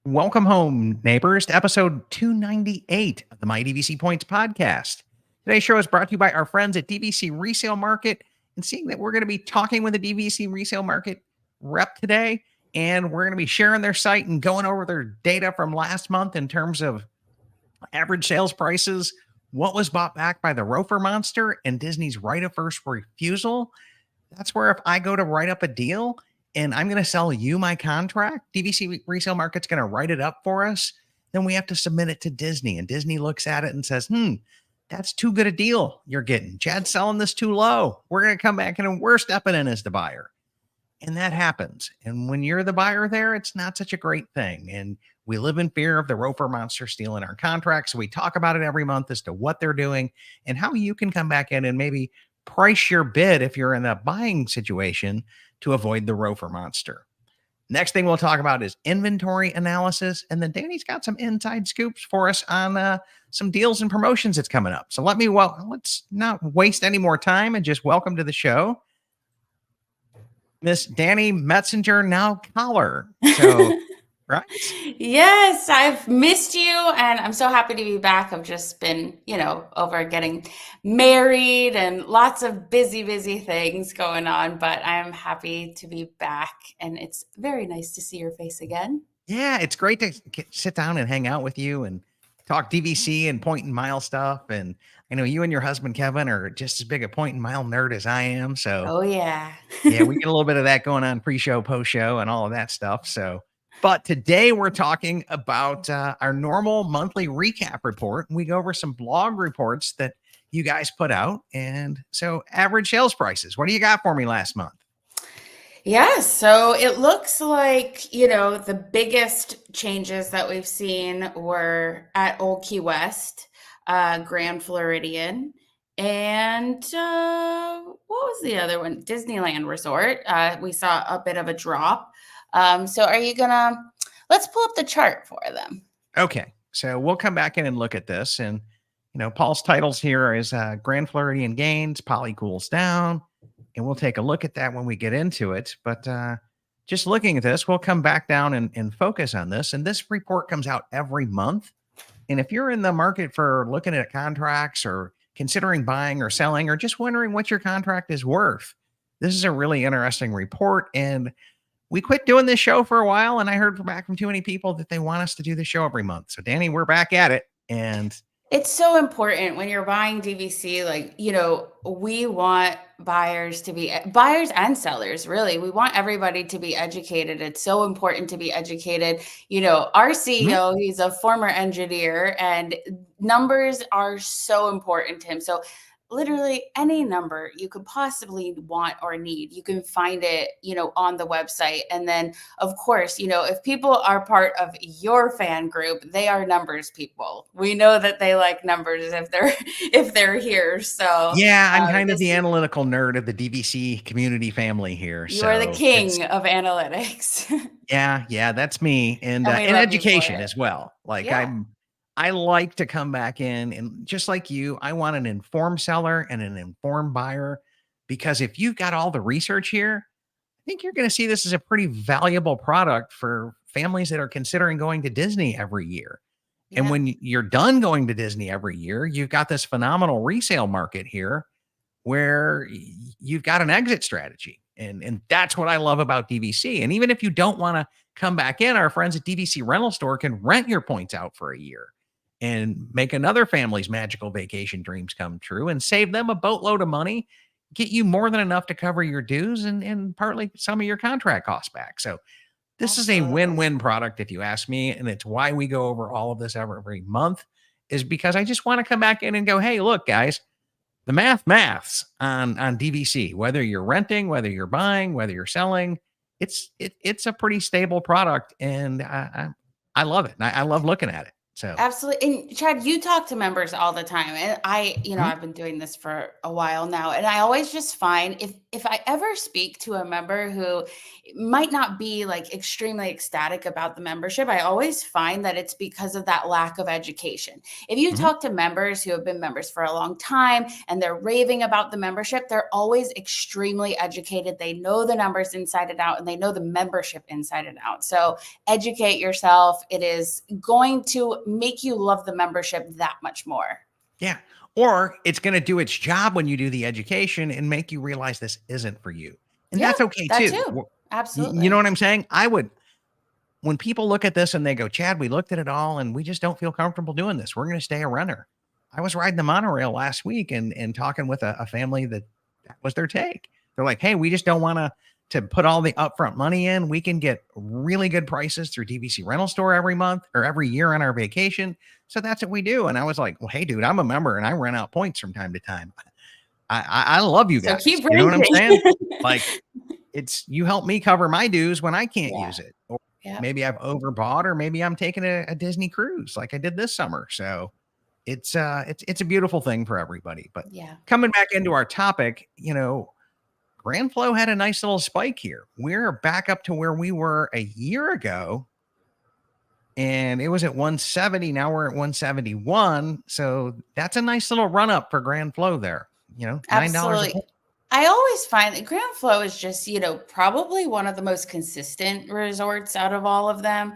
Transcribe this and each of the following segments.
Welcome home, neighbors, to episode 298 of the My DVC Points podcast. Today's show is brought to you by our friends at DVC Resale Market. And seeing that we're going to be talking with the DVC Resale Market rep today, and we're going to be sharing their site and going over their data from last month in terms of average sales prices, what was bought back by the Rofer Monster, and Disney's right of first refusal. That's where if I go to write up a deal and I'm going to sell you my contract, DVC Resale Market's going to write it up for us. Then we have to submit it to Disney, and Disney looks at it and says, that's too good a deal you're getting. Chad's selling this too low. We're going to come back and we're stepping in as the buyer. And that happens. And when you're the buyer there, it's not such a great thing. And we live in fear of the Rofer Monster stealing our contracts. So we talk about it every month as to what they're doing and how you can come back in and maybe price your bid if you're in a buying situation to avoid the Rofer Monster. Next thing we'll talk about is inventory analysis. And then Dani's got some inside scoops for us on some deals and promotions that's coming up. So let's not waste any more time and just welcome to the show Miss Dani Metzinger, now Collar. So, right? Yes, I've missed you, and I'm so happy to be back. I've just been, over getting married and lots of busy things going on, but I'm happy to be back, and it's very nice to see your face again. Yeah, it's great to sit down and hang out with you and talk DVC and point and mile stuff. And I know you and your husband, Kevin, are just as big a point and mile nerd as I am. So, Oh, yeah. yeah, we get a little bit of that going on pre-show, post-show, and all of that stuff. So, but today we're talking about our normal monthly recap report. We go over some blog reports that you guys put out. And so average sales prices, what do you got for me last month? Yeah, so it looks like, the biggest changes that we've seen were at Old Key West, Grand Floridian, and what was the other one? Disneyland Resort. We saw a bit of a drop. So let's pull up the chart for them. Okay, so we'll come back in and look at this. And, Paul's titles here is Grand Floridian gains, Poly cools down. And we'll take a look at that when we get into it. But just looking at this, we'll come back down and focus on this. And this report comes out every month. And if you're in the market for looking at contracts or considering buying or selling or just wondering what your contract is worth, this is a really interesting report. And we quit doing this show for a while. And I heard back from too many people that they want us to do this show every month. So, Dani, we're back at it. And it's so important when you're buying DVC, we want buyers and sellers, really. We want everybody to be educated. It's so important to be educated. Our CEO, he's a former engineer, and numbers are so important to him. So literally any number you could possibly want or need, you can find it, on the website. And then, of course, if people are part of your fan group, they are numbers people. We know that they like numbers if they're here. So yeah, I'm kind of the analytical nerd of the DVC community family here. You are the king of analytics. Yeah, that's me. And education as well. I like to come back in and just like you, I want an informed seller and an informed buyer, because if you've got all the research here, I think you're going to see this as a pretty valuable product for families that are considering going to Disney every year. Yeah. And when you're done going to Disney every year, you've got this phenomenal resale market here where you've got an exit strategy. And that's what I love about DVC. And even if you don't want to come back in, our friends at DVC Rental Store can rent your points out for a year and make another family's magical vacation dreams come true and save them a boatload of money, get you more than enough to cover your dues and partly some of your contract costs back. So this is a win-win product, if you ask me. And it's why we go over all of this every month, is because I just want to come back in and go, hey, look, guys, the maths on DVC, whether you're renting, whether you're buying, whether you're selling, it's a pretty stable product. And I love it. I love looking at it. So, Absolutely. And Chad, you talk to members all the time. And mhm, I've been doing this for a while now. And I always just find if I ever speak to a member who might not be like extremely ecstatic about the membership, I always find that it's because of that lack of education. If you mhm. talk to members who have been members for a long time and they're raving about the membership, they're always extremely educated. They know the numbers inside and out, and they know the membership inside and out. So educate yourself. It is going to make you love the membership that much more. Yeah. Or it's going to do its job when you do the education and make you realize this isn't for you. And Yeah, that's okay that too. too. You know Absolutely. what I'm saying? When people look at this and they go, Chad, we looked at it all and we just don't feel comfortable doing this. We're going to stay a renter. I was riding the monorail last week and talking with a family that was their take. They're like, hey, we just don't want to put all the upfront money in. We can get really good prices through DVC rental store every month or every year on our vacation. So that's what we do. And I was like, well, hey, dude, I'm a member and I rent out points from time to time. I love you So guys. keep You know what I'm renting. saying? Like, it's you help me cover my dues when I can't Yeah. use it. Or Yeah. maybe I've overbought, or maybe I'm taking a Disney cruise like I did this summer. So it's a beautiful thing for everybody. But Yeah. coming back into our topic, Grand Flow had a nice little spike here. We're back up to where we were a year ago, and it was at 170. Now we're at 171. So that's a nice little run up for Grand Flow there. $9 a Absolutely. point. I always find that Grand Flow is just, probably one of the most consistent resorts out of all of them.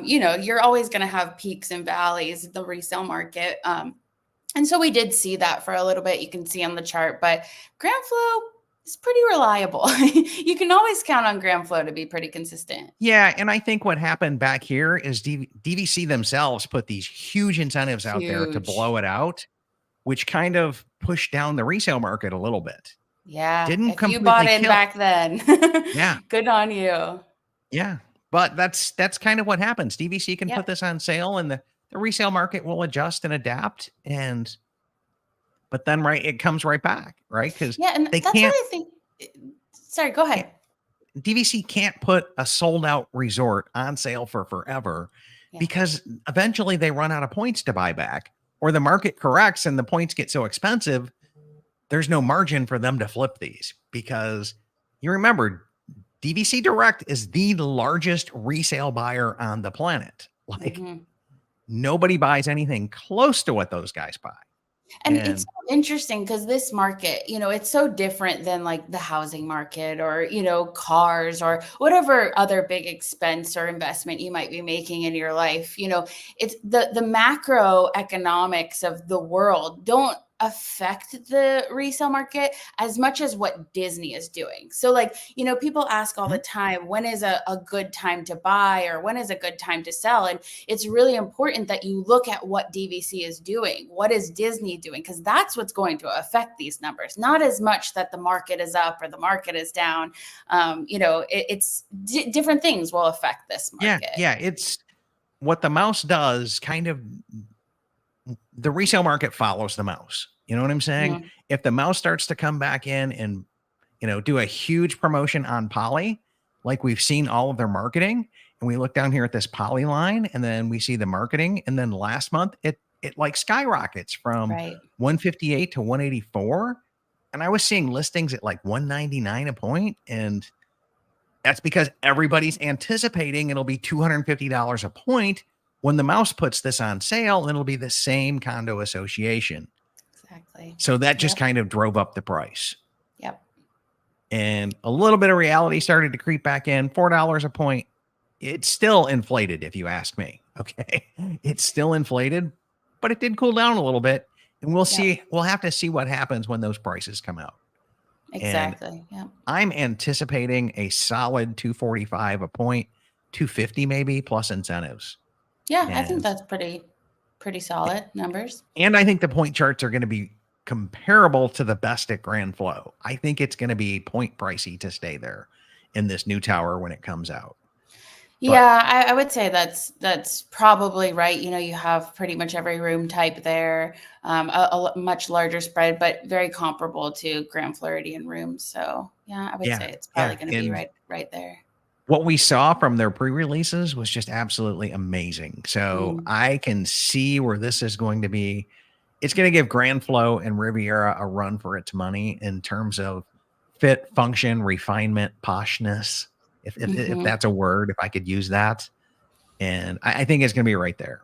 You're always going to have peaks and valleys at the resale market. And so we did see that for a little bit. You can see on the chart, but Grand Flow is pretty reliable. You can always count on Grand Flow to be pretty consistent. Yeah, and I think what happened back here is DVC themselves put these huge incentives out there to Huge. blow it out, which kind of pushed down the resale market a little bit. Yeah. Didn't If you bought completely in kill. back then, Yeah, good on you. yeah. But that's kind of what happens. DVC can put Yep. this on sale and the resale market will adjust and adapt. But then it comes right back, right? Because Yeah. And they that's what can't I think. Sorry, go can't ahead. DVC can't put a sold out resort on sale for forever Yeah. because eventually they run out of points to buy back, or the market corrects and the points get so expensive, there's no margin for them to flip these. Because you remember, DVC Direct is the largest resale buyer on the planet. Like, Mhm. nobody buys anything close to what those guys buy. And it's And so interesting because this market, it's so different than like the housing market or, cars or whatever other big expense or investment you might be making in your life. It's the macroeconomics of the world don't affect the resale market as much as what Disney is doing. So like, people ask all the mhm, time, when is a good time to buy or when is a good time to sell? And it's really important that you look at what DVC is doing. What is Disney doing? Because that's what's going to affect these numbers, not as much that the market is up or the market is down. It's different things will affect this yeah, market. yeah, it's what the mouse does. Kind of, the resale market follows the mouse. You know what I'm saying? Mhm. If the mouse starts to come back in and do a huge promotion on Poly, like we've seen all of their marketing, and we look down here at this Poly line, and then we see the marketing, and then last month it like skyrockets from Right. 158 to 184, and I was seeing listings at like 199 a point, and that's because everybody's anticipating it'll be $250 a point when the mouse puts this on sale, and it'll be the same condo association. Exactly. So that just Yep. kind of drove up the price. Yep. And a little bit of reality started to creep back in. $4 a point. It's still inflated, if you ask me. Okay. It's still inflated, but it did cool down a little bit. And we'll Yep. see. We'll have to see what happens when those prices come out. And Exactly. Yep. I'm anticipating a solid 245 a point, 250 maybe plus incentives. Yeah, I think And that's pretty solid numbers. and I think the point charts are going to be comparable to the best at Grand Flow. I think it's going to be point pricey to stay there in this new tower when it comes out. But Yeah, I would say that's probably right. You have pretty much every room type there, a much larger spread, but very comparable to Grand Floridian rooms. So yeah, I would yeah, say it's yeah. probably going to be And right there. what we saw from their pre-releases was just absolutely amazing. So I can see where this is going to be. It's going to give Grand Flow and Riviera a run for its money in terms of fit, function, refinement, poshness, if that's a word, if I could use that. And I think it's going to be right there.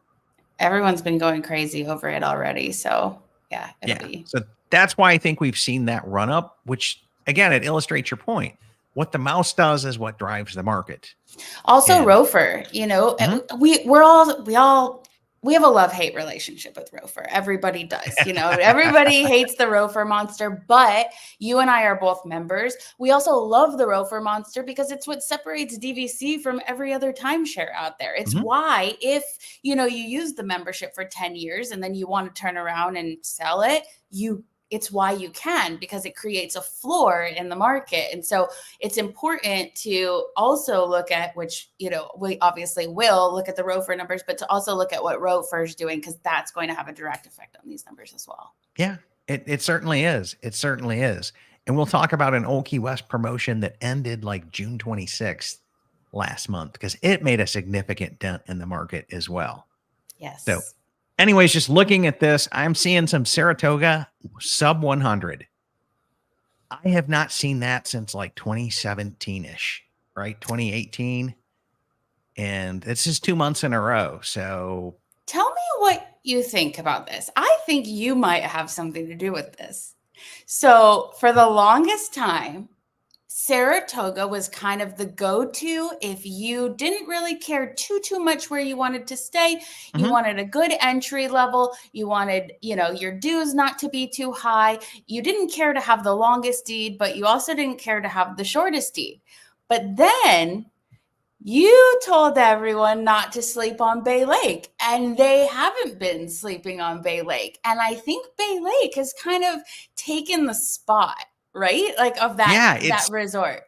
Everyone's been going crazy over it already. So yeah, it'll be. So that's why I think we've seen that run up, which again, it illustrates your point. What the mouse does is what drives the market. Also, Rofer, you know, we have a love-hate relationship with Rofer. Everybody does, you know, everybody hates the Rofer monster, but you and I are both members. We also love the Rofer monster because it's what separates DVC from every other timeshare out there. It's why if, you know, you use the membership for 10 years and then you want to turn around and sell it, it's why you can, because it creates a floor in the market. And so it's important to also look at, which, you know, we obviously will look at the Rofer numbers, but to also look at what Rofer is doing, because that's going to have a direct effect on these numbers as well. Yeah, it certainly is. It certainly is. And we'll talk about an Old Key West promotion that ended like June 26th last month, because it made a significant dent in the market as well. Yes. So anyways, just looking at this, I'm seeing some Saratoga sub 100. I have not seen that since like 2017-ish, right? 2018. And this is 2 months in a row. So tell me what you think about this. I think you might have something to do with this. So for the longest time, Saratoga was kind of the go-to if you didn't really care too much where you wanted to stay. You wanted a good entry level. You wanted, you know, your dues not to be too high. You didn't care to have the longest deed, but you also didn't care to have the shortest deed. But then you told everyone not to sleep on Bay Lake, and they haven't been sleeping on Bay Lake. And I think Bay Lake has kind of taken the spot, right? Like of that, that resort.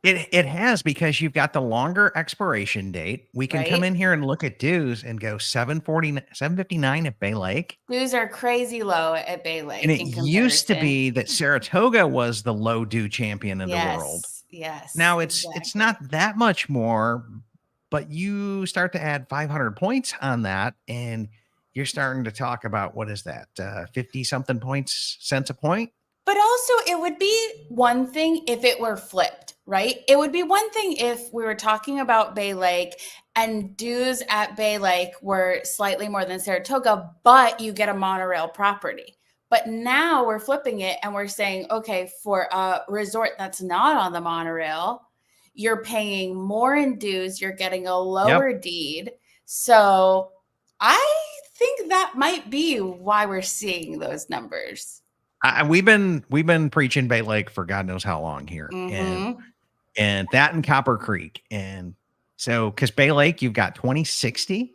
It has, because you've got the longer expiration date. We can come in here and look at dues and go 759 at Bay Lake. Dues are crazy low at Bay Lake. And it used to be that Saratoga was the low due champion in the world. Yes. Now it's not that much more, but you start to add 500 points on that, and you're starting to talk about, what is that? 50 something cents a point. But also, it would be one thing if it were flipped, right? It would be one thing if we were talking about Bay Lake and dues at Bay Lake were slightly more than Saratoga, but you get a monorail property. But now we're flipping it and we're saying, okay, for a resort that's not on the monorail, you're paying more in dues, you're getting a lower deed. So I think that might be why we're seeing those numbers. We've been preaching Bay Lake for God knows how long here, and that and Copper Creek. And so, because Bay Lake, you've got 2060.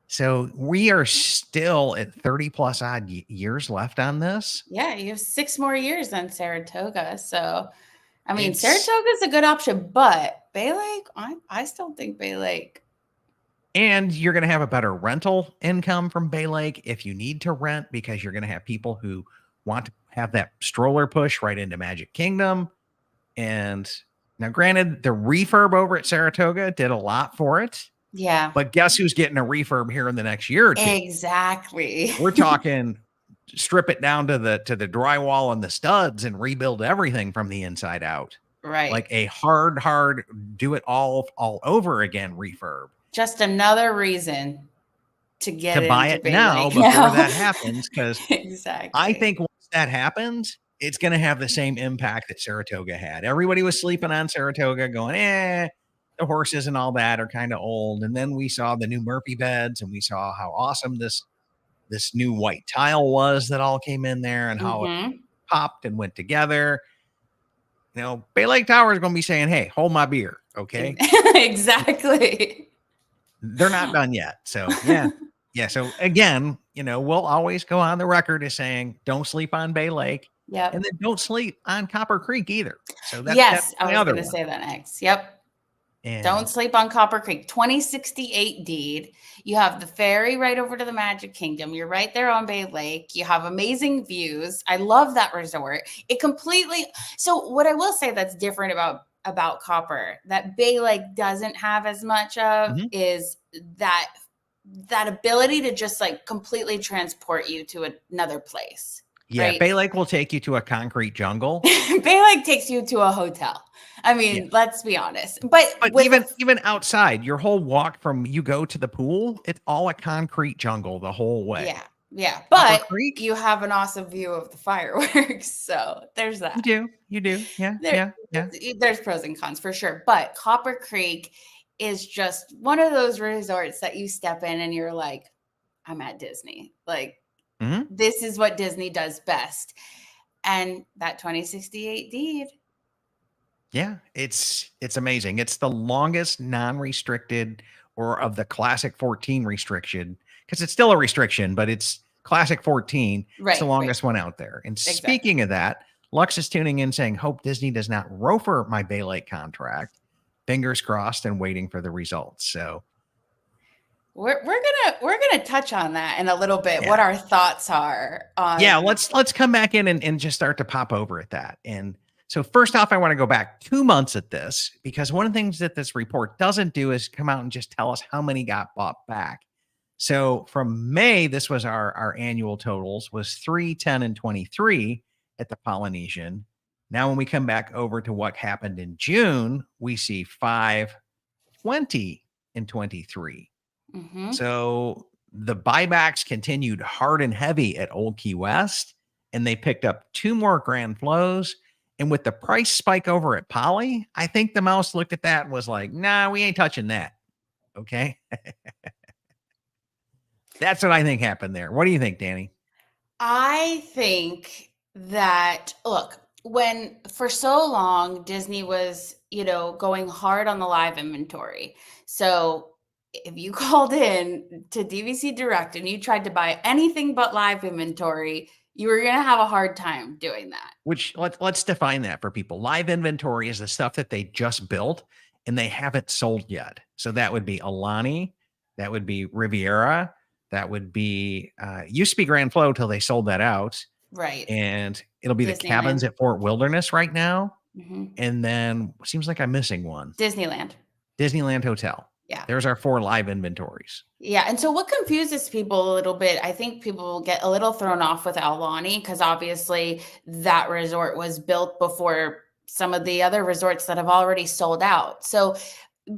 So we are still at 30 plus odd years left on this. Yeah, you have 6 more years than Saratoga. So, I mean, Saratoga is a good option, but Bay Lake, I still think Bay Lake. And you're going to have a better rental income from Bay Lake if you need to rent, because you're going to have people who want to have that stroller push right into Magic Kingdom. And now, granted, the refurb over at Saratoga did a lot for it. Yeah. But guess who's getting a refurb here in the next year or two? Exactly. We're talking strip it down to the drywall and the studs and rebuild everything from the inside out. Right. Like a hard do it all over again refurb. Just another reason to buy it now before that happens, because exactly. I think once that happens, it's going to have the same impact that Saratoga had. Everybody was sleeping on Saratoga going, the horses and all that are kind of old. And then we saw the new Murphy beds, and we saw how awesome this new white tile was that all came in there, and how it popped and went together. You know, Bay Lake Tower is going to be saying, hey, hold my beer. Okay. Exactly. They're not done yet. So yeah. So again, you know, we'll always go on the record as saying, don't sleep on Bay Lake. Yeah. And then don't sleep on Copper Creek either. So that's I was going to say that next. Yep. And don't sleep on Copper Creek. 2068 deed. You have the ferry right over to the Magic Kingdom. You're right there on Bay Lake. You have amazing views. I love that resort. So what I will say that's different about about Copper that Bay Lake doesn't have as much of is that ability to just like completely transport you to another place. Yeah, right? Bay Lake will take you to a concrete jungle. Bay Lake takes you to a hotel. I mean, let's be honest. But even outside, your whole walk from you go to the pool, it's all a concrete jungle the whole way. Yeah. Copper But Creek? you have an awesome view of the fireworks. So there's that. You do. Yeah. There's pros and cons for sure. But Copper Creek is just one of those resorts that you step in and you're like, I'm at Disney. Like, this is what Disney does best. And that 2068 deed. Yeah, it's amazing. It's the longest non-restricted or of the classic 14 restriction, because it's still a restriction, but it's classic 14. It's the longest one out there. And speaking of that, Lux is tuning in saying, hope Disney does not rofer my Bay Lake contract. Fingers crossed and waiting for the results. So we're gonna touch on that in a little bit. What our thoughts are on let's come back in and just start to pop over at that. And so first off, I want to go back 2 months at this, because one of the things that this report doesn't do is come out and just tell us how many got bought back. So from May, this was our annual totals was 3, 10, and 23 at the Polynesian. Now, when we come back over to what happened in June, we see 5, 20, and 23. So the buybacks continued hard and heavy at Old Key West, and they picked up 2 more grand flows. And with the price spike over at Poly, I think the mouse looked at that and was like, nah, we ain't touching that. Okay. That's what I think happened there. What do you think, Dani? I think that, look, when for so long Disney was, going hard on the live inventory. So if you called in to DVC Direct and you tried to buy anything but live inventory, you were going to have a hard time doing that. Which let's define that for people. Live inventory is the stuff that they just built and they haven't sold yet. So that would be Alani, that would be Riviera, that would be used to be Grand Flow till they sold that out. Right. And it'll be the cabins at Fort Wilderness right now. And then seems like I'm missing one. Disneyland Hotel. Yeah. There's our 4 live inventories. Yeah. And so what confuses people a little bit, I think people get a little thrown off with Aulani, because obviously that resort was built before some of the other resorts that have already sold out. So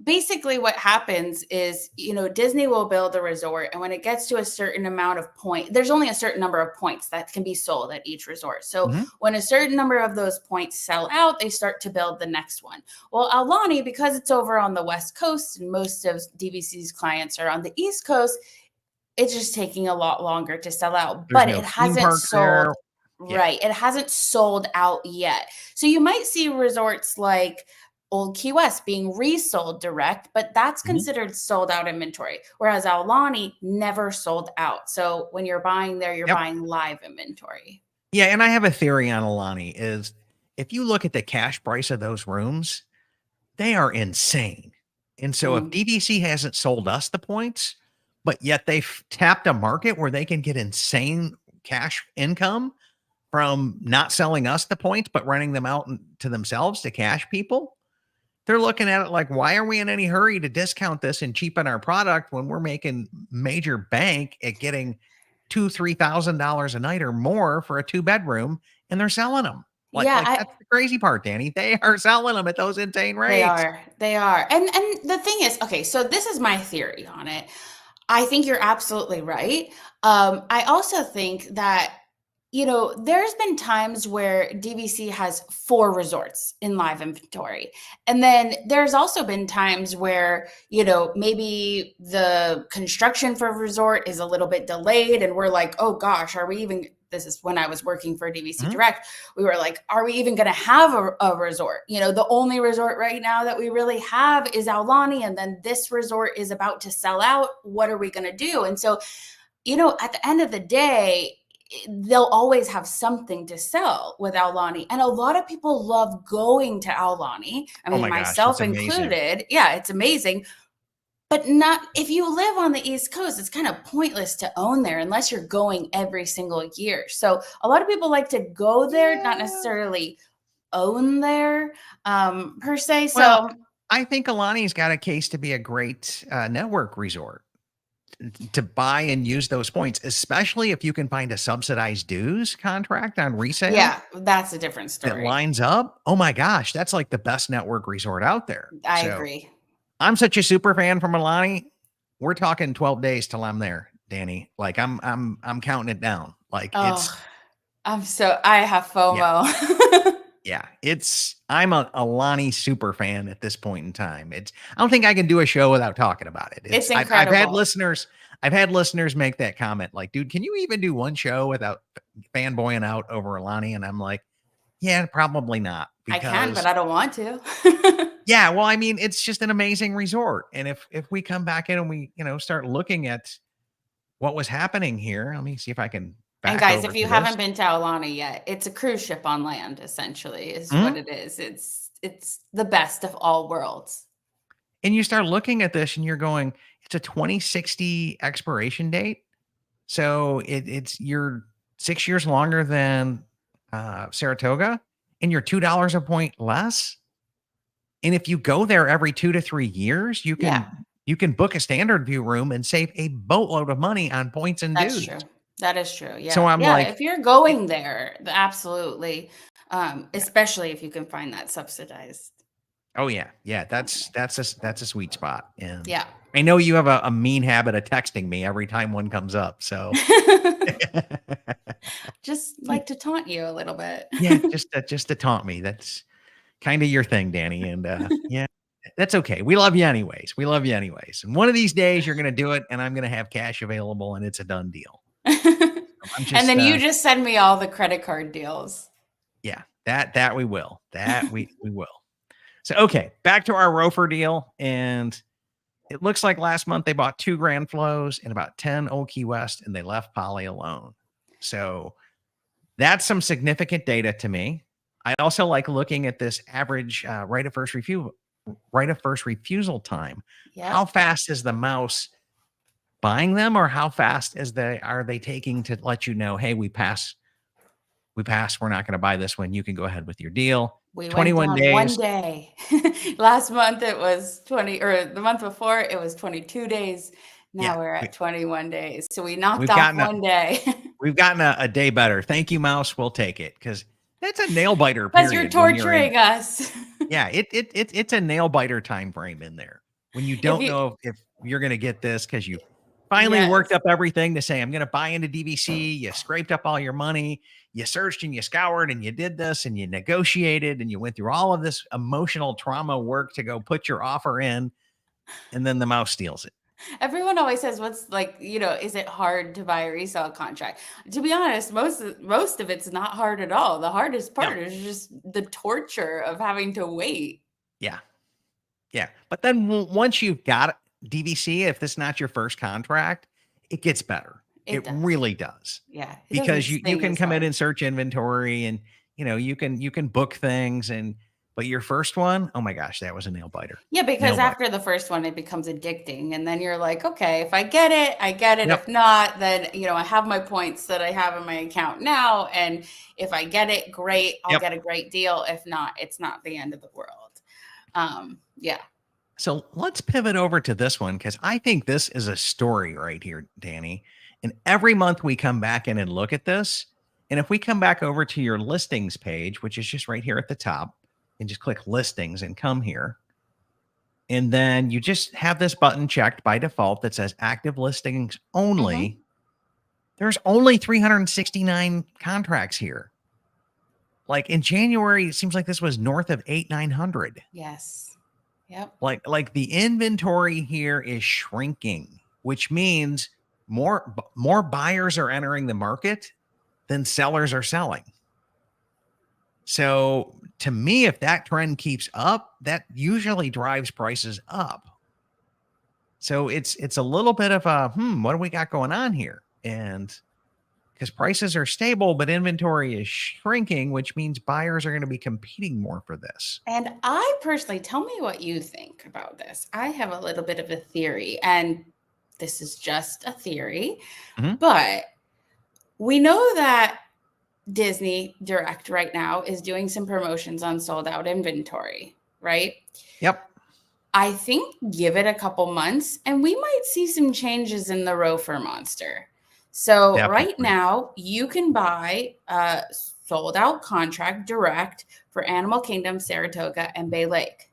basically what happens is, Disney will build a resort, and when it gets to a certain amount of points, there's only a certain number of points that can be sold at each resort. So when a certain number of those points sell out, they start to build the next one. Well, Aulani, because it's over on the West Coast and most of DVC's clients are on the East Coast, it's just taking a lot longer to sell out. But it hasn't sold. Right. It hasn't sold out yet. So you might see resorts like Old Key West being resold direct, but that's considered sold out inventory. Whereas Aulani never sold out. So when you're buying there, you're buying live inventory. Yeah. And I have a theory on Aulani is if you look at the cash price of those rooms, they are insane. And so if DVC hasn't sold us the points, but yet they've tapped a market where they can get insane cash income from not selling us the points, but renting them out to themselves to cash people, they're looking at it like, why are we in any hurry to discount this and cheapen our product when we're making major bank at getting $2,000-$3,000 a night or more for a 2-bedroom, and they're selling them? That's the crazy part, Dani. They are selling them at those insane rates. They are. And the thing is, okay, so this is my theory on it. I think you're absolutely right. I also think that there's been times where DVC has 4 resorts in live inventory. And then there's also been times where, maybe the construction for a resort is a little bit delayed and we're like, oh gosh, this is when I was working for DVC Direct. We were like, are we even going to have a resort? The only resort right now that we really have is Aulani. And then this resort is about to sell out. What are we going to do? And so, at the end of the day, they'll always have something to sell with Aulani. And a lot of people love going to Aulani. I mean, myself included. Yeah, it's amazing. But not if you live on the East Coast, it's kind of pointless to own there unless you're going every single year. So a lot of people like to go there, not necessarily own there per se. Well, So I think Alani's got a case to be a great network resort to buy and use those points, especially if you can find a subsidized dues contract on resale yeah, that's a different that story. lines up. Oh my gosh, that's like the best network resort out there. I So agree. I'm such a super fan from Alani. We're talking 12 days till I'm there, Dani. Like I'm counting it down. Like Oh, I have yeah, FOMO. yeah. I'm a Alani super fan at this point in time. I don't think I can do a show without talking about it. It's I've incredible. had listeners make that comment, like, dude, can you even do one show without fanboying out over Alani? And I'm like, yeah, probably not. I can, but Because I don't want to. yeah, well, I mean, it's just an amazing resort. And if we come back in and we, start looking at what was happening here, let me see if I can And back guys, over if you to this. haven't been to Aulani yet, it's a cruise ship on land, essentially, is what Mhm. it is. It's the best of all worlds. And you start looking at this and you're going, it's a 2060 expiration date. So you're 6 years longer than Saratoga, and you're $2 a point less. And if you go there every 2 to 3 years, Yeah, you can book a standard view room and save a boatload of money on points and that's dues. true. That is true. So Yeah. I'm Yeah. like, If you're it, going there, absolutely. yeah. Especially if you can find that subsidized. Oh yeah, yeah. That's a sweet spot. And Yeah. I know you have a mean habit of texting me every time one comes up. So Just like to taunt you a little bit. yeah, just to taunt me. That's kind of your thing, Dani. And yeah, that's okay. We love you anyways. We love you anyways. And one of these days you're gonna do it, and I'm gonna have cash available, and it's a done deal. I'm And just then you just send me all the credit card deals. yeah, that we will. That we will. So okay, back to our Rofer deal. And it looks like last month they bought 2 Grand Flows and about 10 Old Key West, and they left Poly alone. So that's some significant data to me. I also like looking at this average right of first refusal time. How Yep. fast is the mouse buying them, or how fast are they taking to let you know, hey, we pass, we're not going to buy this one. You can go ahead with your deal. We went 21 down one days. day. Last month it was 20, or the month before it was 22 days. Yeah, Now we're at 21 days. So we knocked we've off gotten a, one day. we've gotten a day better. Thank you, mouse. We'll take it, because that's a nail biter Because you're period when you're in. torturing us. Yeah, it's a nail biter time frame in there when you If don't you know if you're going to get this, because you finally worked Yes. up everything to say, I'm going to buy into DVC. You scraped up all your money. You searched and you scoured and you did this and you negotiated and you went through all of this emotional trauma work to go put your offer in, and then the mouse steals it. Everyone always says, what's like, is it hard to buy a resale contract? To be honest, most of it's not hard at all. The hardest No. part is just the torture of having to wait. Yeah. Yeah. But then once you've got DVC, if this is not your first contract, it gets better. It It does. really does. Yeah. It doesn't Because you sting can as come in hard. and search inventory, and you can book things, but your first one, oh my gosh, that was a nail biter. Yeah, because Nail biter. after the first one, it becomes addicting. And then you're like, okay, if I get it, I get it. Yep. If not, then, I have my points that I have in my account now. And if I get it, great, I'll Yep. get a great deal. If not, it's not the end of the world. Yeah. So let's pivot over to this one, because I think this is a story right here, Dani. And every month we come back in and look at this. And if we come back over to your listings page, which is just right here at the top, and just click listings and come here. And then you just have this button checked by default that says active listings only. There's only 369 contracts here. Like in January, it seems like this was north of 900. Yes. Yep. Like the inventory here is shrinking, which means more buyers are entering the market than sellers are selling. So to me, if that trend keeps up, that usually drives prices up. So it's a little bit of a, what do we got going on here? And because prices are stable, but inventory is shrinking, which means buyers are going to be competing more for this. And I personally, tell me what you think about this. I have a little bit of a theory, and this is just a theory, Mhm. but we know that Disney Direct right now is doing some promotions on sold out inventory, right? Yep. I think give it a couple months and we might see some changes in the Rofer monster. So right Definitely. now you can buy a sold out contract direct for Animal Kingdom, Saratoga, and Bay Lake.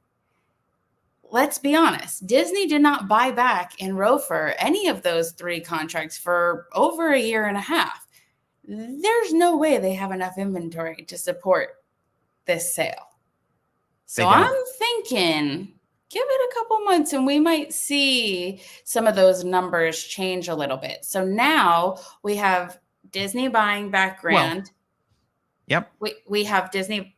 Let's be honest, Disney did not buy back in Rofer any of those 3 contracts for over a year and a half. There's no way they have enough inventory to support this sale. So I'm thinking give it a couple months and we might see some of those numbers change a little bit. So now we have Disney buying back Grand. Yep. We have Disney,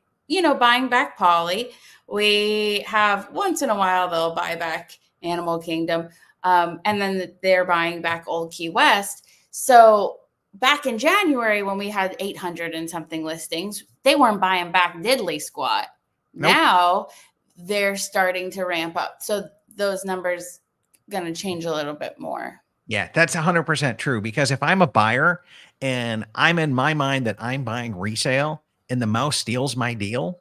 buying back Polly. We have once in a while they'll buy back Animal Kingdom. And then they're buying back Old Key West. So back in January when we had 800 and something listings, they weren't buying back diddly squat. Nope. Now they're starting to ramp up. So those numbers going to change a little bit more. Yeah, that's 100% true. Because if I'm a buyer and I'm in my mind that I'm buying resale and the mouse steals my deal,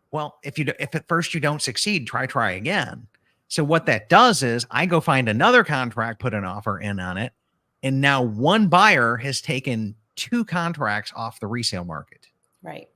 well, if at first you don't succeed, try again. So what that does is I go find another contract, put an offer in on it. And now one buyer has taken 2 contracts off the resale market. Right.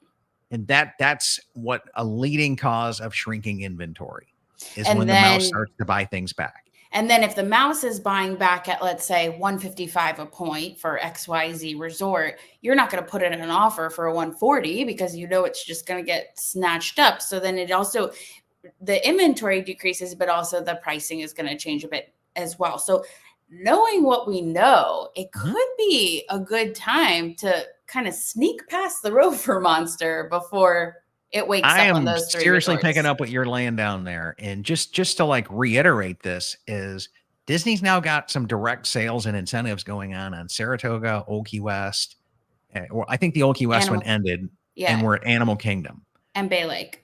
And that's what a leading cause of shrinking inventory is, when the mouse starts to buy things back. And then if the mouse is buying back at, let's say, 155 a point for XYZ resort, you're not going to put in an offer for a 140 because it's just going to get snatched up. So then the inventory decreases, but also the pricing is going to change a bit as well. So knowing what we know, it could be a good time to kind of sneak past the Rofer monster before it wakes up on those 3 I am seriously resorts. picking up what you're laying down there. And just to like reiterate this is Disney's now got some direct sales and incentives going on Saratoga, Old Key West. Well, I think the Old Key West one ended and we're at Animal Kingdom. And Bay Lake.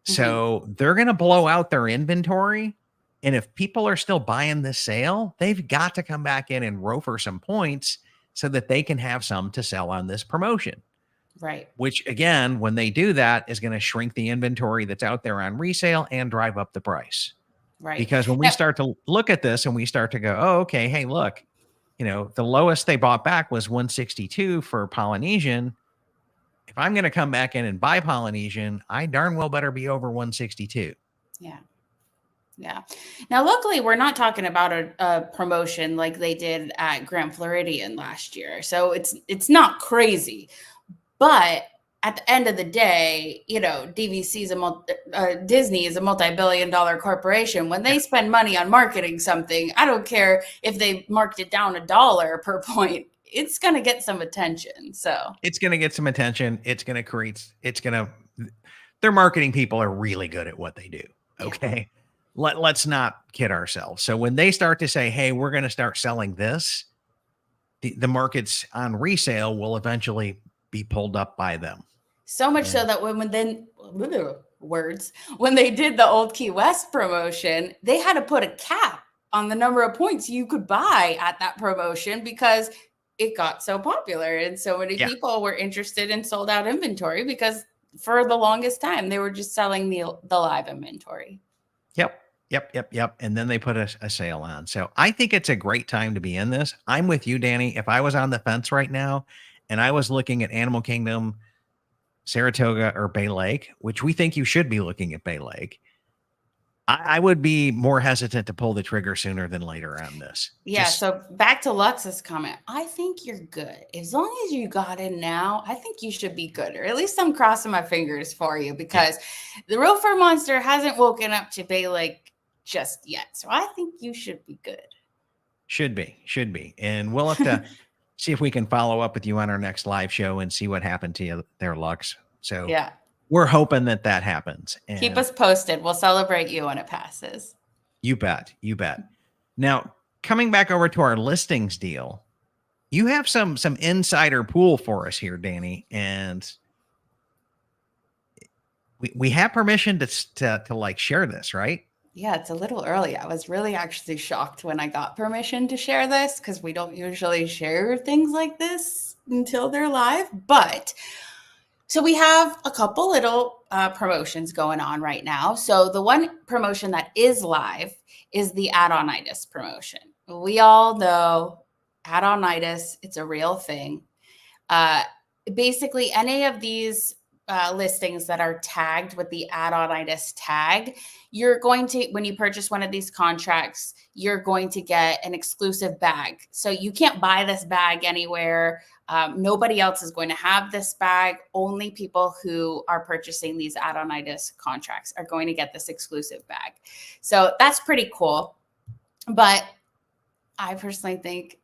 So they're going to blow out their inventory. And if people are still buying this sale, they've got to come back in and row for some points so that they can have some to sell on this promotion. Right. Which, again, when they do that, is going to shrink the inventory that's out there on resale and drive up the price. Right. Because when we start to look at this and we start to go, oh, okay, hey, look, the lowest they bought back was 162 for Polynesian. If I'm going to come back in and buy Polynesian, I darn well better be over 162. Yeah. Yeah. Now, luckily, we're not talking about a promotion like they did at Grand Floridian last year. So it's not crazy. But at the end of the day, DVC is Disney is a multi-billion-dollar corporation. When they spend money on marketing something, I don't care if they marked it down $1 per point. It's going to get some attention. So it's going to get some attention. Their marketing people are really good at what they do. Okay. Yeah. Let's not kid ourselves. So when they start to say, hey, we're going to start selling this, the markets on resale will eventually be pulled up by them. So much so that when they did the Old Key West promotion, they had to put a cap on the number of points you could buy at that promotion because it got so popular and so many people were interested in sold out inventory because for the longest time they were just selling the live inventory. Yep. And then they put a sale on. So I think it's a great time to be in this. I'm with you, Dani. If I was on the fence right now and I was looking at Animal Kingdom, Saratoga, or Bay Lake, which we think you should be looking at Bay Lake, I would be more hesitant to pull the trigger sooner than later on this. Yeah. So back to Lux's comment. I think you're good. As long as you got in now, I think you should be good. Or at least I'm crossing my fingers for you because the Rofer monster hasn't woken up to Bay Lake just yet. So I think you should be good. Should be. And we'll have to see if we can follow up with you on our next live show and see what happened to you there, Lux. So we're hoping that happens. And keep us posted. We'll celebrate you when it passes. You bet. Now, coming back over to our listings deal, you have some insider pool for us here, Dani, and we have permission to like share this, right? Yeah, it's a little early. I was really actually shocked when I got permission to share this because we don't usually share things like this until they're live. But so we have a couple little promotions going on right now. So the one promotion that is live is the add-on-itis promotion. We all know add-on-itis, it's a real thing. Basically, any of these listings that are tagged with the add-on-itis tag, you're going to, when you purchase one of these contracts, you're going to get an exclusive bag. So you can't buy this bag anywhere. Nobody else is going to have this bag. Only people who are purchasing these add-on-itis contracts are going to get this exclusive bag. So that's pretty cool. But I personally think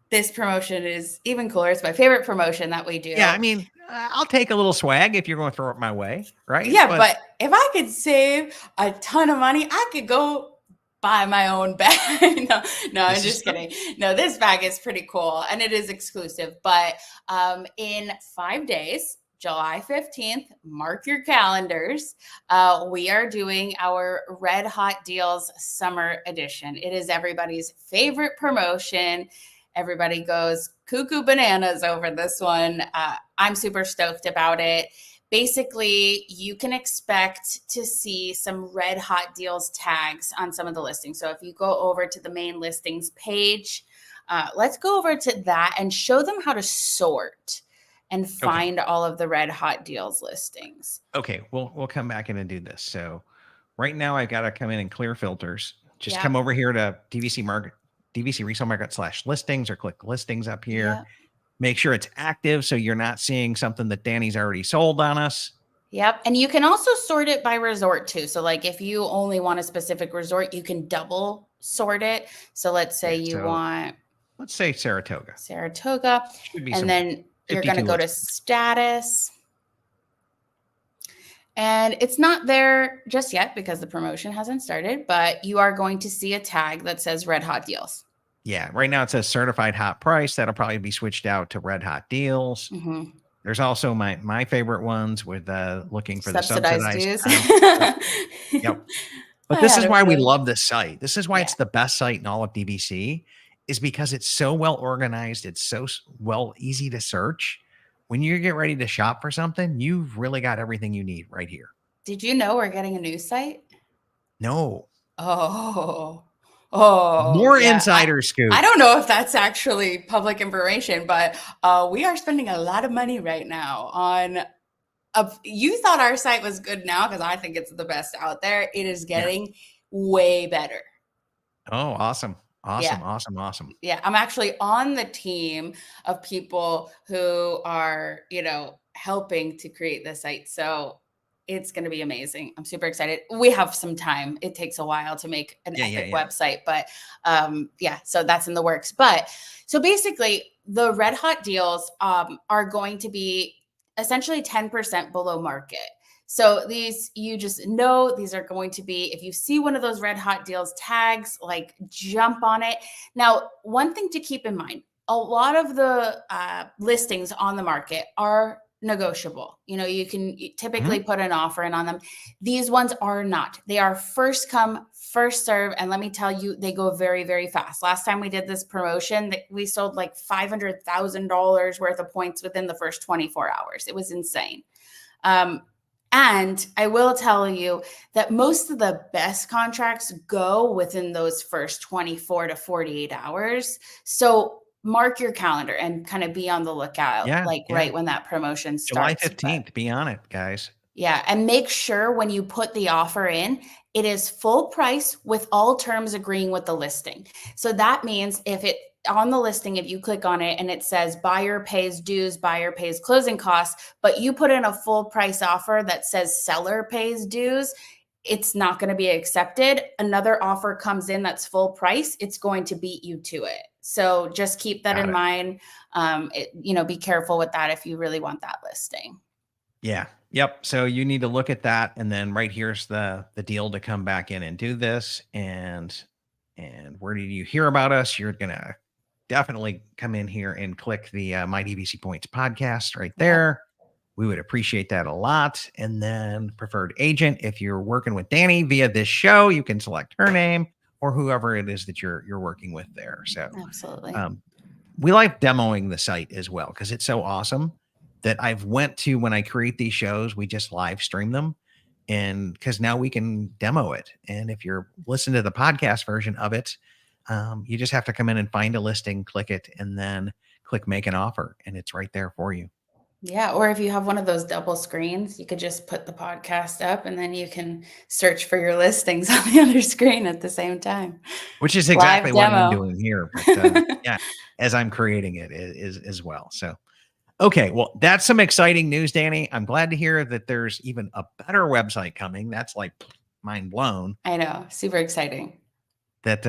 this promotion is even cooler. It's my favorite promotion that we do. Yeah, I mean, I'll take a little swag if you're going to throw it my way, right? Yeah, but if I could save a ton of money, I could go buy my own bag. No, I'm just kidding. No, this bag is pretty cool and it is exclusive. But in 5 days, July 15th, mark your calendars. We are doing our Red Hot Deals Summer Edition. It is everybody's favorite promotion. Everybody goes cuckoo bananas over this one. I'm super stoked about it. Basically, you can expect to see some red hot deals tags on some of the listings. So if you go over to the main listings page, let's go over to that and show them how to sort and find all of the red hot deals listings. Okay, we'll come back in and do this. So right now I've got to come in and clear filters. Just come over here to DVC Market, DVC Resale Market /listings, or click listings up here. Yep. Make sure it's active so you're not seeing something that Dani's already sold on us. Yep. And you can also sort it by resort too. So like if you only want a specific resort, you can double sort it. So let's say let's say Saratoga. And then you're going to go to status. And it's not there just yet because the promotion hasn't started, but you are going to see a tag that says Red Hot Deals. Yeah, right now it says certified hot price. That'll probably be switched out to Red Hot Deals. Mm-hmm. There's also my favorite ones with looking for the subsidized dues. Yep. But this is why we love this site. This is why it's the best site in all of DVC, is because it's so well organized. It's so easy to search. When you get ready to shop for something, you've really got everything you need right here. Did you know we're getting a new site? No. Oh, more insider scoop. I don't know if that's actually public information, but we are spending a lot of money right now on you thought our site was good now because I think it's the best out there. It is getting way better. Oh, awesome. Awesome. Yeah, I'm actually on the team of people who are, helping to create the site. So it's going to be amazing. I'm super excited. We have some time. It takes a while to make an epic website, but so that's in the works. But so basically the red hot deals are going to be essentially 10% below market. So these, you just know these are going to be, if you see one of those red hot deals tags, like jump on it. Now, one thing to keep in mind, a lot of the listings on the market are negotiable. You can typically put an offer in on them. These ones are not. They are first come, first serve. And let me tell you, they go very, very fast. Last time we did this promotion, we sold like $500,000 worth of points within the first 24 hours. It was insane. And I will tell you that most of the best contracts go within those first 24 to 48 hours. So mark your calendar and kind of be on the lookout, right when that promotion starts. July 15th, be on it, guys. Yeah. And make sure when you put the offer in, it is full price with all terms agreeing with the listing. So that means on the listing, if you click on it and it says buyer pays dues, buyer pays closing costs, but you put in a full price offer that says seller pays dues, it's not going to be accepted. Another offer comes in that's full price, it's going to beat you to it. So just keep that in mind. Be careful with that if you really want that listing. Yeah. Yep. So you need to look at that. And then right here's the deal to come back in and do this. And where did you hear about us? You're going to definitely come in here and click the My DVC Points podcast right there. We would appreciate that a lot. And then preferred agent, if you're working with Dani via this show, you can select her name or whoever it is that you're working with there. So Absolutely. we like demoing the site as well because it's so awesome that I've went to when I create these shows, we just live stream them. And because now we can demo it. And if you're listening to the podcast version of it, you just have to come in and find a listing, click it, and then click make an offer. And it's right there for you. Yeah. Or if you have one of those double screens, you could just put the podcast up and then you can search for your listings on the other screen at the same time. Which is exactly Live what I'm demo. doing here. But yeah, as I'm creating it is as well. So, okay. Well, that's some exciting news, Dani. I'm glad to hear that there's even a better website coming. That's like mind blown. I know. Super exciting. That,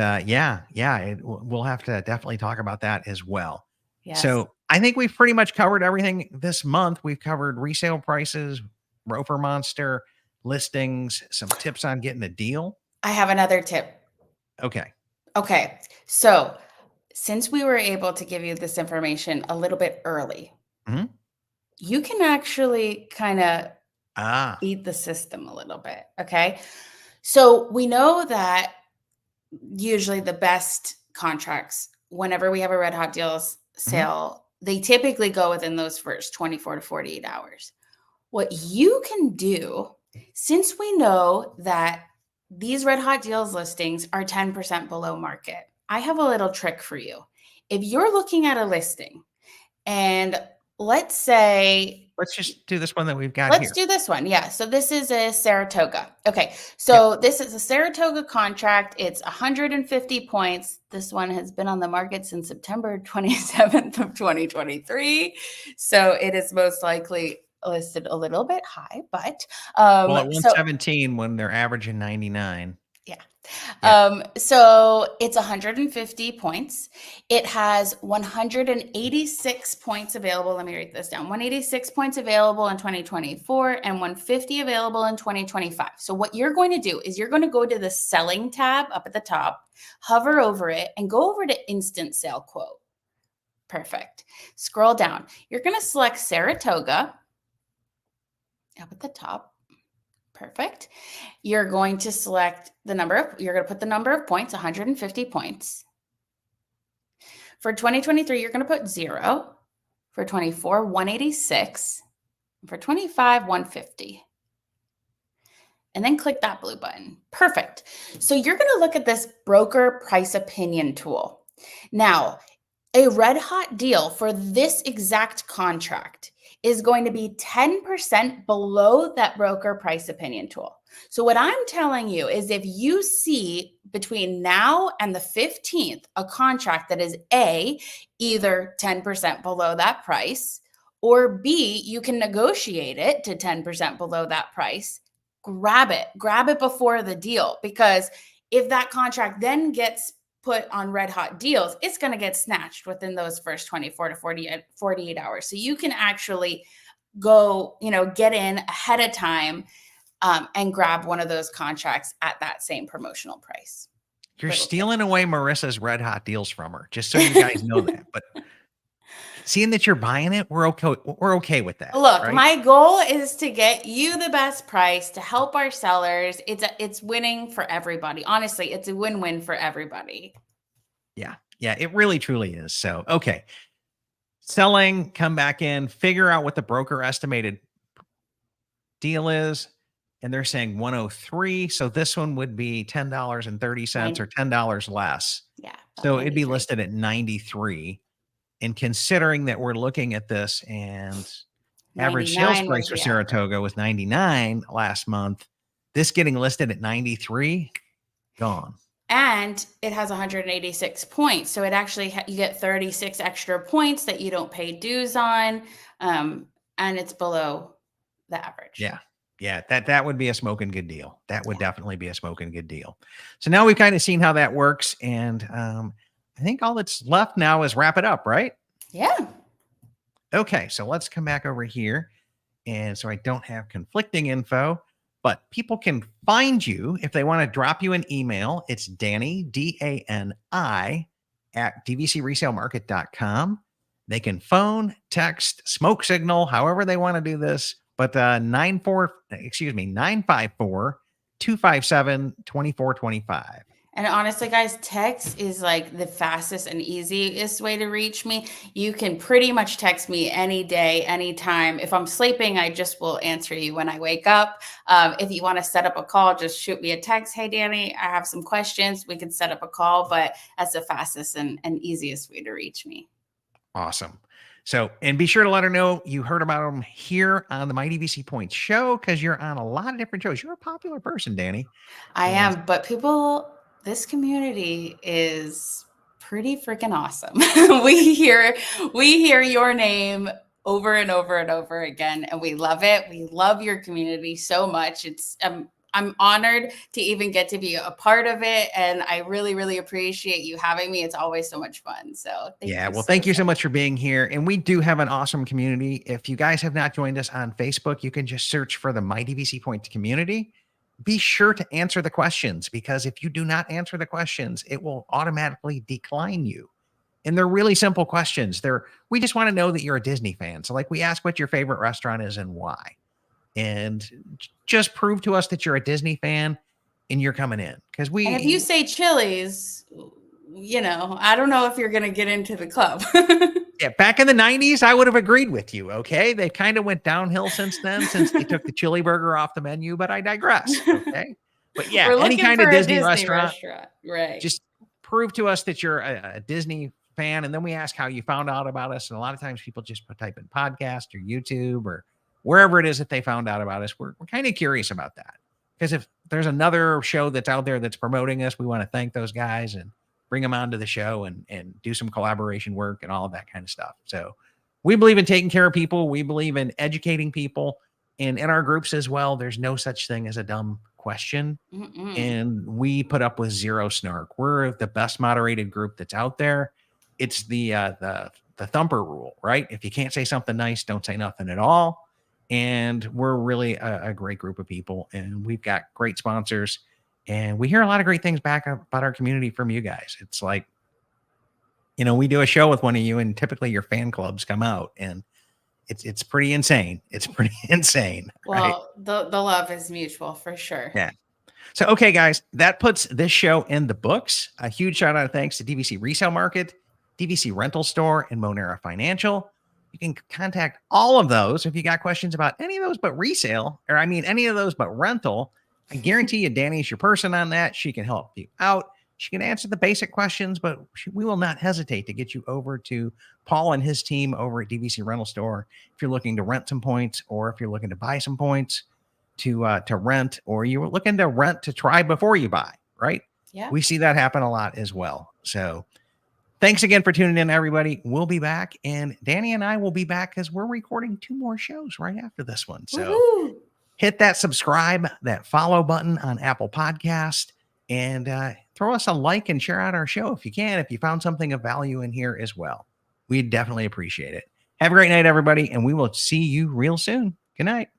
we'll have to definitely talk about that as well. Yes. So I think we've pretty much covered everything this month. We've covered resale prices, Roper Monster, listings, some tips on getting a deal. I have another tip. Okay. Okay. So since we were able to give you this information a little bit early, you can actually kind of beat the system a little bit. Okay. So we know that usually the best contracts, whenever we have a red hot deals sale, they typically go within those first 24 to 48 hours. What you can do, since we know that these red hot deals listings are 10% below market, I have a little trick for you. If you're looking at a listing and let's just do this one that we've got here. Let's do this one. Yeah. So this is a Saratoga. Okay. So This is a Saratoga contract. It's 150 points. This one has been on the market since September 27th of 2023. So it is most likely listed a little bit high, but at 117 when they're averaging 99. So it's 150 points. It has 186 points available. Let me write this down. 186 points available in 2024 and 150 available in 2025. So what you're going to do is you're going to go to the selling tab up at the top, hover over it, and go over to instant sale quote. Perfect. Scroll down. You're going to select Saratoga up at the top. Perfect. You're going to select you're going to put the number of points, 150 points. For 2023, you're going to put 0. For 24, 186. For 25, 150. And then click that blue button. Perfect. So you're going to look at this broker price opinion tool. Now, a red hot deal for this exact contract is going to be 10% below that broker price opinion tool. So what I'm telling you is if you see between now and the 15th, a contract that is A, either 10% below that price, or B, you can negotiate it to 10% below that price, grab it before the deal. Because if that contract then gets put on red hot deals, it's going to get snatched within those first 24 to 48 hours. So you can actually go, get in ahead of time and grab one of those contracts at that same promotional price. You're stealing away Marissa's red hot deals from her, just so you guys know that. But seeing that you're buying it, we're okay with that. Look, right? My goal is to get you the best price to help our sellers. It's winning for everybody. Honestly, it's a win-win for everybody. Yeah, it really truly is. So, okay. Selling, come back in, figure out what the broker estimated deal is. And they're saying 103. So this one would be $10.30 or $10 less. Yeah. So it'd be listed at 93. And considering that we're looking at this and average sales price for Saratoga was 99 last month, this getting listed at 93, gone. And it has 186 points. So it actually, you get 36 extra points that you don't pay dues on. And it's below the average. Yeah, that would be a smoking good deal. That would definitely be a smoking good deal. So now we've kind of seen how that works. And I think all that's left now is wrap it up, right? Yeah. Okay, so let's come back over here. And so I don't have conflicting info, but people can find you if they want to drop you an email. It's Dani, DANI, at DVCResaleMarket.com. They can phone, text, smoke signal, however they want to do this. But 954 257 2425. And honestly, guys, text is like the fastest and easiest way to reach me. You can pretty much text me any day, anytime. If I'm sleeping, I just will answer you when I wake up. If you want to set up a call, just shoot me a text. Hey, Dani, I have some questions. We can set up a call, but that's the fastest and easiest way to reach me. Awesome. So, and be sure to let her know you heard about them here on the My DVC Points show, because you're on a lot of different shows. You're a popular person, Dani. I am, but this community is pretty freaking awesome. we hear your name over and over and over again, and we love it. We love your community so much. It's I'm honored to even get to be a part of it, and I really, really appreciate you having me. It's always so much fun. So thank you so much for being here. And we do have an awesome community. If you guys have not joined us on Facebook, you can just search for the My DVC Points community. Be sure to answer the questions, because if you do not answer the questions, it will automatically decline you. And they're really simple questions. We just want to know that you're a Disney fan. So like, we ask what your favorite restaurant is and why. And just prove to us that you're a Disney fan and you're coming in. Because and if you say Chili's, I don't know if you're going to get into the club. Yeah, back in the 90s, I would have agreed with you. Okay. They kind of went downhill since then, since they took the chili burger off the menu, but I digress. Okay. But yeah, any kind of Disney restaurant, right? Just prove to us that you're a Disney fan. And then we ask how you found out about us. And a lot of times people just type in podcast or YouTube or wherever it is that they found out about us. We're kind of curious about that, because if there's another show that's out there that's promoting us, we want to thank those guys and bring them onto the show and do some collaboration work and all of that kind of stuff. So we believe in taking care of people. We believe in educating people, and in our groups as well, there's no such thing as a dumb question. And we put up with zero snark. We're the best moderated group that's out there. It's the thumper rule, right? If you can't say something nice, don't say nothing at all. And we're really a great group of people, and we've got great sponsors, and we hear a lot of great things back about our community from you guys. It's like, we do a show with one of you, and typically your fan clubs come out, and it's pretty insane. It's pretty insane. Well, right? The love is mutual for sure. Yeah. So, okay, guys, that puts this show in the books. A huge shout out and thanks to DVC Resale Market, DVC Rental Store, and Monera Financial. You can contact all of those if you got questions about any of those but resale, or any of those but rental. I guarantee you Dani's your person on that. She can help you out. She can answer the basic questions, but we will not hesitate to get you over to Paul and his team over at DVC Rental Store if you're looking to rent some points, or if you're looking to buy some points to rent, or you're looking to rent to try before you buy, right? Yeah. We see that happen a lot as well. So thanks again for tuning in, everybody. We'll be back, and Dani and I will be back because we're recording 2 more shows right after this one. So woo-hoo. Hit that subscribe, that follow button on Apple Podcast, and throw us a like and share out our show if you can, if you found something of value in here as well. We'd definitely appreciate it. Have a great night, everybody, and we will see you real soon. Good night.